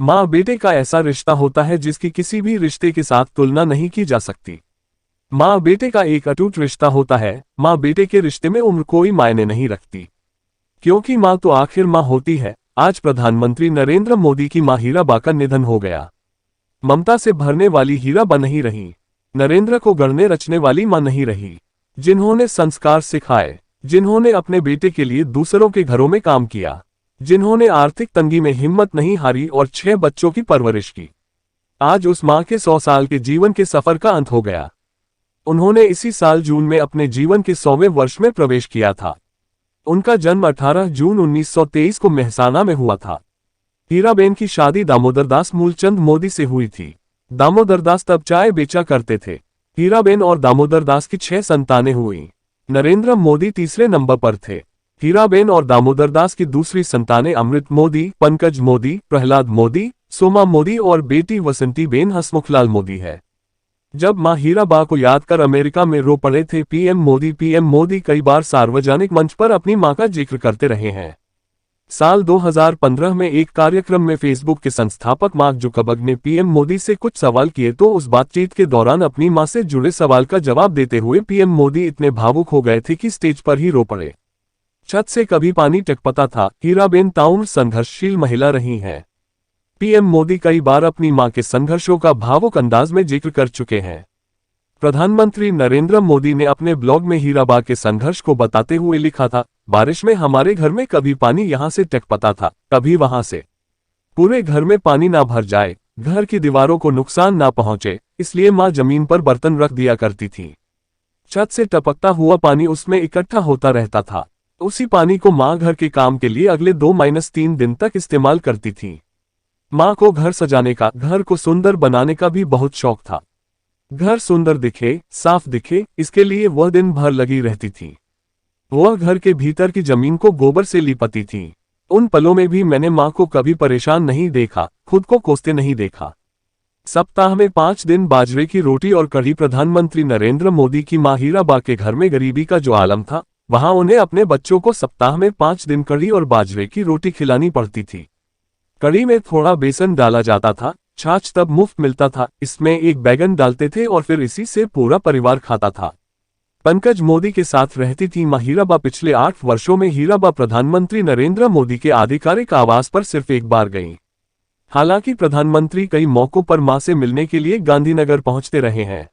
माँ बेटे का ऐसा रिश्ता होता है जिसकी किसी भी रिश्ते के साथ तुलना नहीं की जा सकती। माँ बेटे का एक अटूट रिश्ता होता है। माँ बेटे के रिश्ते में उम्र कोई मायने नहीं रखती, क्योंकि माँ तो आखिर माँ होती है। आज प्रधानमंत्री नरेंद्र मोदी की माँ हीराबा का निधन हो गया। ममता से भरने वाली हीराबा नहीं रही, नरेंद्र को गढ़ने रचने वाली माँ नहीं रही, जिन्होंने संस्कार सिखाए, जिन्होंने अपने बेटे के लिए दूसरों के घरों में काम किया, जिन्होंने आर्थिक तंगी में हिम्मत नहीं हारी और 6 बच्चों की परवरिश की। आज उस माँ के 100 साल के जीवन के सफर का अंत हो गया। उन्होंने इसी साल जून में अपने जीवन के 100वें वर्ष में प्रवेश किया था। उनका जन्म 18 जून 1923 को मेहसाना में हुआ था। हीराबेन की शादी दामोदर दास मूलचंद मोदी से हुई थी। दामोदर दास तब चाय बेचा करते थे। हीराबेन और दामोदर दास की 6 संतानें हुई। नरेंद्र मोदी तीसरे नंबर पर थे। हीराबेन और दामोदर दास की दूसरी संतानें अमृत मोदी, पंकज मोदी, प्रहलाद मोदी, सोमा मोदी और बेटी वसंती बेन हसमुखलाल मोदी है। जब मां हीराबा को याद कर अमेरिका में रो पड़े थे पीएम मोदी कई बार सार्वजनिक मंच पर अपनी मां का जिक्र करते रहे हैं। साल 2015 में एक कार्यक्रम में फेसबुक के संस्थापक मार्क जुकरबर्ग ने पीएम मोदी से कुछ सवाल किए तो उस बातचीत के दौरान अपनी मां से जुड़े सवाल का जवाब देते हुए पीएम मोदी इतने भावुक हो गए थे कि स्टेज पर ही रो पड़े। छत से कभी पानी टपकता था। हीराबेन ताउम्र संघर्षशील महिला रही हैं। पीएम मोदी कई बार अपनी मां के संघर्षों का भावुक अंदाज में जिक्र कर चुके हैं। प्रधानमंत्री नरेंद्र मोदी ने अपने ब्लॉग में हीराबा के संघर्ष को बताते हुए लिखा था, बारिश में हमारे घर में कभी पानी यहां से टपकता था, कभी वहां से। पूरे घर में पानी ना भर जाए, घर की दीवारों को नुकसान ना पहुंचे, इसलिए मां जमीन पर बर्तन रख दिया करती थी। छत से टपकता हुआ पानी उसमें इकट्ठा होता रहता था। उसी पानी को मां घर के काम के लिए अगले 2-3 दिन तक इस्तेमाल करती थी। मां को घर सजाने का, घर को सुंदर बनाने का भी बहुत शौक था। घर सुंदर दिखे, साफ दिखे, इसके लिए वह दिन भर लगी रहती थी। वह घर के भीतर की जमीन को गोबर से लिपती थी। उन पलों में भी मैंने मां को कभी परेशान नहीं देखा, खुद को कोसते नहीं देखा। सप्ताह में 5 दिन बाजरे की रोटी और कढ़ी। प्रधानमंत्री नरेंद्र मोदी की मां हीराबा के घर में गरीबी का जो आलम था, वहां उन्हें अपने बच्चों को सप्ताह में 5 दिन कढ़ी और बाजरे की रोटी खिलानी पड़ती थी। कढ़ी में थोड़ा बेसन डाला जाता था, छाछ तब मुफ्त मिलता था, इसमें एक बैगन डालते थे और फिर इसी से पूरा परिवार खाता था। पंकज मोदी के साथ रहती थी मां हीराबा। पिछले 8 वर्षों में हीराबा प्रधानमंत्री नरेंद्र मोदी के आधिकारिक आवास पर सिर्फ एक बार गईं। हालांकि प्रधानमंत्री कई मौकों पर मां से मिलने के लिए गांधीनगर पहुंचते रहे हैं।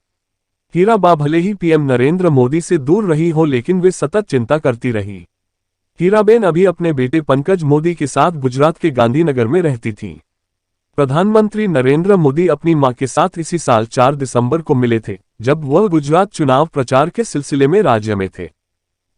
हीराबा भले ही पीएम नरेंद्र मोदी से दूर रही हो, लेकिन वे सतत चिंता करती रही। हीराबेन अभी अपने बेटे पंकज मोदी के साथ गुजरात के गांधीनगर में रहती थी। प्रधानमंत्री नरेंद्र मोदी अपनी मां के साथ इसी साल 4 दिसंबर को मिले थे, जब वह गुजरात चुनाव प्रचार के सिलसिले में राज्य में थे।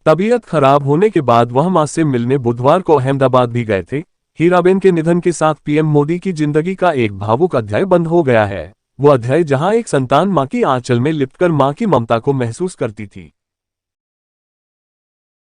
तबीयत खराब होने के बाद वह मां से मिलने बुधवार को अहमदाबाद भी गए थे। हीराबेन के निधन के साथ पीएम मोदी की जिंदगी का एक भावुक अध्याय बंद हो गया है। वो अध्याय जहां एक संतान मां की आंचल में लिपटकर मां की ममता को महसूस करती थी।